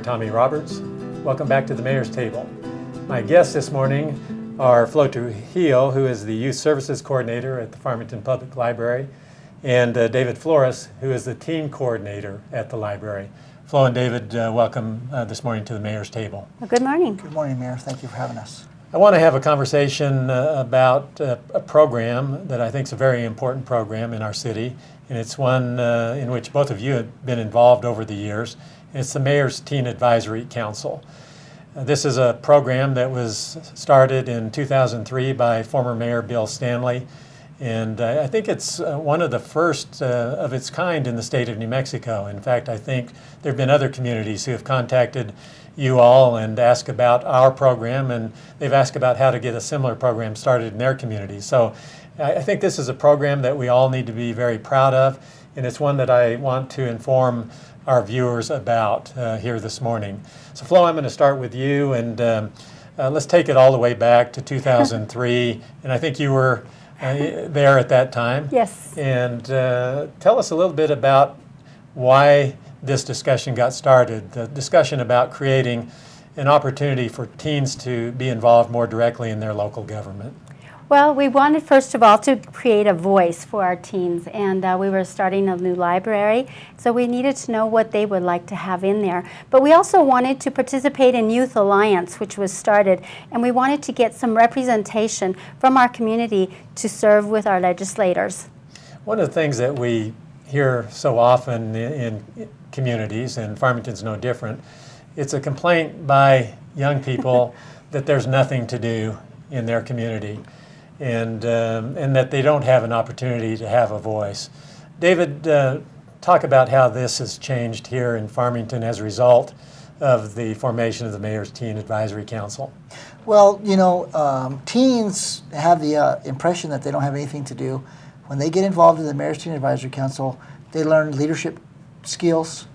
Tommy Roberts. Welcome back to the Mayor's Table. My guests this morning are Flo Truijillo, who is the Youth Services Coordinator at the Farmington Public Library, and David Florez, who is the Teen Coordinator at the library. Flo and David, welcome this morning to the Mayor's Table. Well, good morning. Good morning, Mayor. Thank you for having us. I want to have a conversation about a program that I think is a very important program in our city, and it's one in which both of you have been involved over the years. It's the Mayor's Teen Advisory Council. This is a program that was started in 2003 by former Mayor Bill Stanley, and I think it's one of the first of its kind in the state of New Mexico. In fact, I think there have been other communities who have contacted you all and asked about our program, and they've asked about how to get a similar program started in their community. So I think this is a program that we all need to be very proud of, and it's one that I want to inform our viewers about here this morning. So Flo, I'm going to start with you, and let's take it all the way back to 2003, and I think you were there at that time. Yes. And tell us a little bit about why this discussion got started, the discussion about creating an opportunity for teens to be involved more directly in their local government. Well, we wanted, first of all, to create a voice for our teens, and we were starting a new library, so we needed to know what they would like to have in there. But we also wanted to participate in Youth Alliance, which was started, and we wanted to get some representation from our community to serve with our legislators. One of the things that we hear so often in communities, and Farmington's no different, it's a complaint by young people that there's nothing to do in their community. And that they don't have an opportunity to have a voice. David, talk about how this has changed here in Farmington as a result of the formation of the Mayor's Teen Advisory Council. Well, you know, teens have the impression that they don't have anything to do. When they get involved in the Mayor's Teen Advisory Council, they learn leadership skills.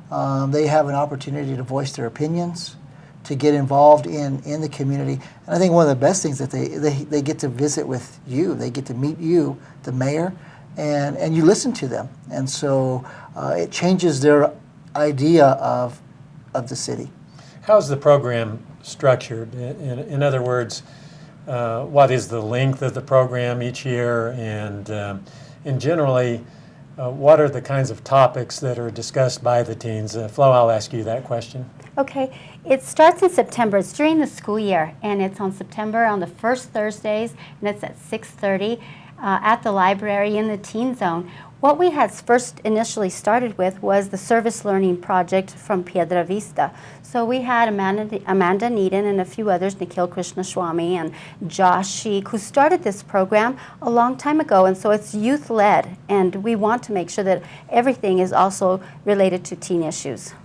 They have an opportunity to voice their opinions, to get involved in the community. And I think one of the best things that they get to visit with you. They get to meet you, the mayor, and you listen to them. And so it changes their idea of the city. How's the program structured? In other words, what is the length of the program each year? And generally, what are the kinds of topics that are discussed by the teens? Flo, I'll ask you that question. Okay, it starts in September. It's during the school year, and it's on September on the first Thursdays, and it's at 6:30 at the library in the teen zone. What we had first initially started with was the service learning project from Piedra Vista. So we had Amanda Needon and a few others, Nikhil Krishnaswamy and Josh Sheik, who started this program a long time ago, and so it's youth-led, and we want to make sure that everything is also related to teen issues.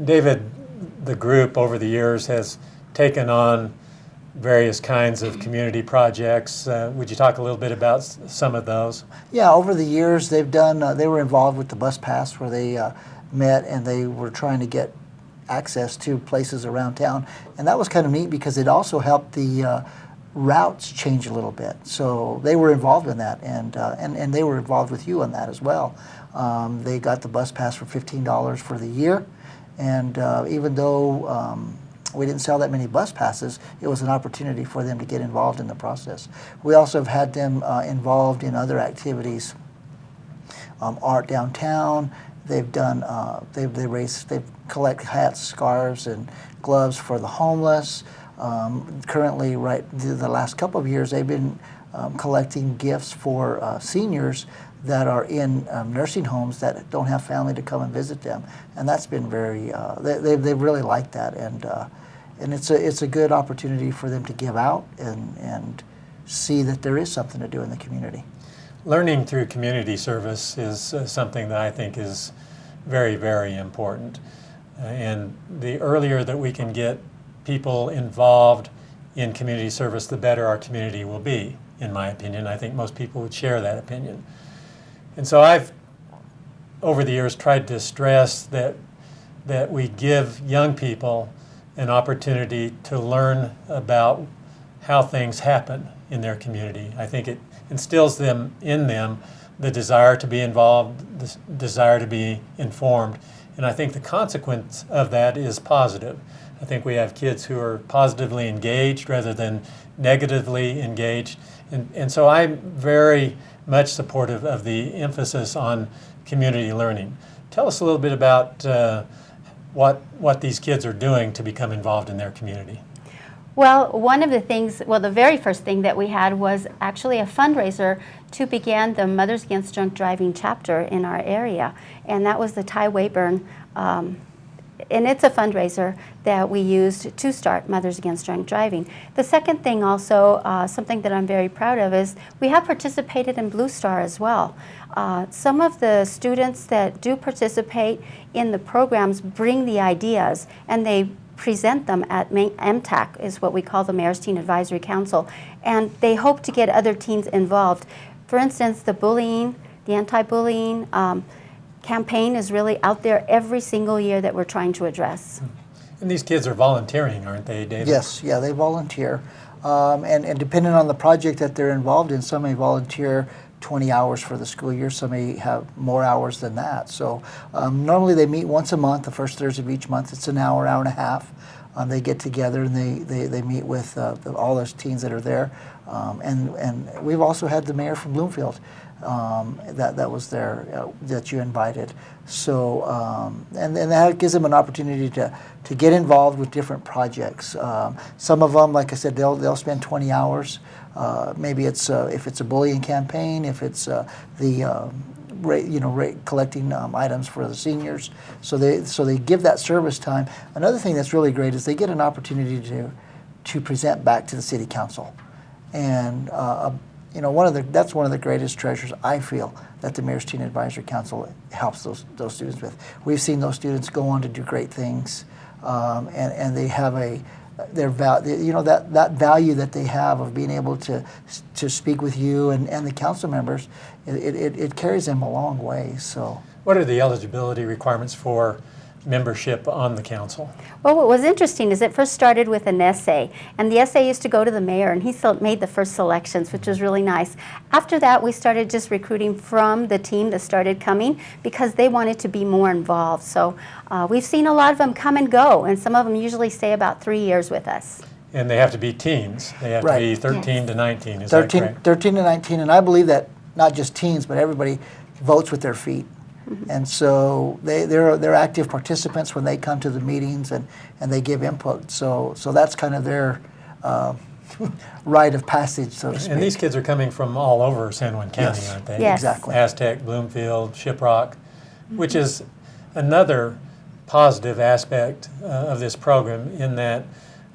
David, the group over the years has taken on various kinds of community projects. Would you talk a little bit about some of those? Yeah, over the years they've done, they were involved with the bus pass where they met and they were trying to get access to places around town. And that was kind of neat because it also helped the routes change a little bit. So they were involved in that, and they were involved with you on that as well. They got the bus pass for $15 for the year. And even though we didn't sell that many bus passes, it was an opportunity for them to get involved in the process. We also have had them involved in other activities, art downtown. They've done, they collect hats, scarves, and gloves for the homeless. Currently, the last couple of years, they've been collecting gifts for seniors that are in nursing homes that don't have family to come and visit them, and that's been very. They really like that, and it's a good opportunity for them to give out and see that there is something to do in the community. Learning through community service is something that I think is very, very important, and the earlier that we can get people involved in community service, the better our community will be, in my opinion. I think most people would share that opinion. And so I've, over the years, tried to stress that we give young people an opportunity to learn about how things happen in their community. I think it instills in them the desire to be involved, the desire to be informed, And I think the consequence of that is positive. I think we have kids who are positively engaged rather than negatively engaged. And so I'm very much supportive of the emphasis on community learning. Tell us a little bit about what these kids are doing to become involved in their community. Well, one of the things, well, the very first thing that we had was actually a fundraiser to begin the Mothers Against Drunk Driving chapter in our area. And that was the Ty Wayburn, and it's a fundraiser that we used to start Mothers Against Drunk Driving. The second thing also, something that I'm very proud of, is we have participated in Blue Star as well. Some of the students that do participate in the programs bring the ideas, and they present them at MTAC, is what we call the Mayor's Teen Advisory Council, and they hope to get other teens involved. For instance, the bullying, the anti-bullying campaign is really out there every single year that we're trying to address. And these kids are volunteering, aren't they, David? Yes, yeah, they volunteer. And depending on the project that they're involved in, some may volunteer 20 hours for the school year, some may have more hours than that. So normally they meet once a month, the first Thursday of each month. It's an hour, hour and a half. They get together and they meet with all those teens that are there. And we've also had the mayor from Bloomfield that was there, that you invited. So, and that gives them an opportunity to get involved with different projects. Some of them, like I said, they'll spend 20 hours. Maybe it's if it's a bullying campaign, if it's collecting items for the seniors. So they give that service time. Another thing that's really great is they get an opportunity to present back to the city council, and that's one of the greatest treasures I feel that the Mayor's Teen Advisory Council helps those students with. We've seen those students go on to do great things, and they have that value that they have of being able to speak with you and the council members. It carries them a long way. So, what are the eligibility requirements for membership on the council? Well, what was interesting is it first started with an essay, and the essay used to go to the mayor, and he made the first selections, which was really nice. After that, we started just recruiting from the team that started coming because they wanted to be more involved. So we've seen a lot of them come and go, and some of them usually stay about 3 years with us. And they have to be teens. They have to be 13 to 19, is 13, that correct? 13 to 19, and I believe that not just teens, but everybody votes with their feet. And so they're active participants when they come to the meetings and they give input. So that's kind of their rite of passage, so to speak. And these kids are coming from all over San Juan County, Yes. aren't they? Yes. Exactly. Aztec, Bloomfield, Shiprock, which is another positive aspect of this program in that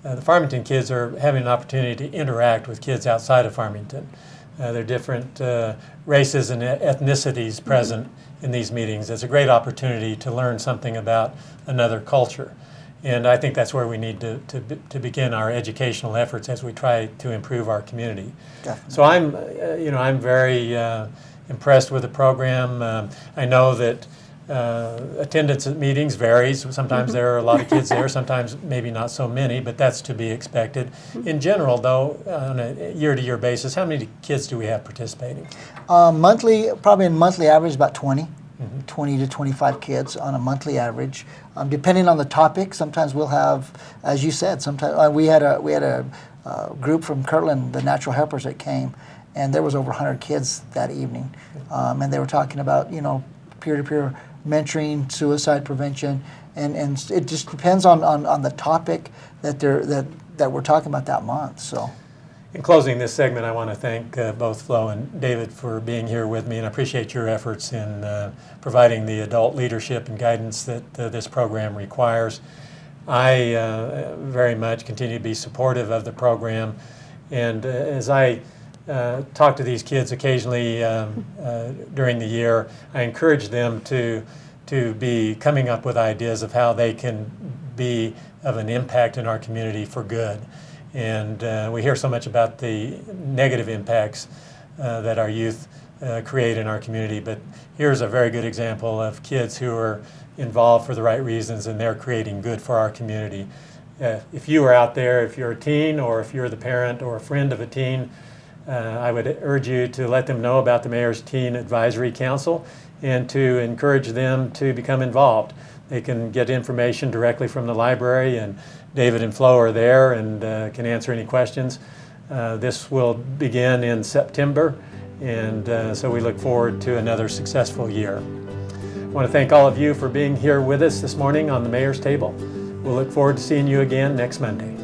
the Farmington kids are having an opportunity to interact with kids outside of Farmington. There are different races and ethnicities present in these meetings. It's a great opportunity to learn something about another culture. And I think that's where we need to begin our educational efforts as we try to improve our community. Definitely. So I'm very impressed with the program. I know that attendance at meetings varies. Sometimes there are a lot of kids there, sometimes maybe not so many, but that's to be expected. In general, though, on a year-to-year basis, how many kids do we have participating? Monthly, probably in monthly average, about 20. 20 to 25 kids on a monthly average. Depending on the topic, sometimes we'll have, as you said, sometimes we had a group from Kirtland, the Natural Helpers, that came, and there was over 100 kids that evening, and they were talking about peer-to-peer mentoring, suicide prevention, and it just depends on the topic that we're talking about that month. So. In closing this segment, I want to thank both Flo and David for being here with me, and I appreciate your efforts in providing the adult leadership and guidance that this program requires. I very much continue to be supportive of the program, and as I talk to these kids occasionally during the year, I encourage them to be coming up with ideas of how they can be of an impact in our community for good. And we hear so much about the negative impacts that our youth create in our community, but here's a very good example of kids who are involved for the right reasons and they're creating good for our community. If you are out there, if you're a teen or if you're the parent or a friend of a teen, I would urge you to let them know about the Mayor's Teen Advisory Council and to encourage them to become involved. They can get information directly from the library, and David and Flo are there and can answer any questions. This will begin in September, and so we look forward to another successful year. I want to thank all of you for being here with us this morning on the Mayor's Table. We'll look forward to seeing you again next Monday.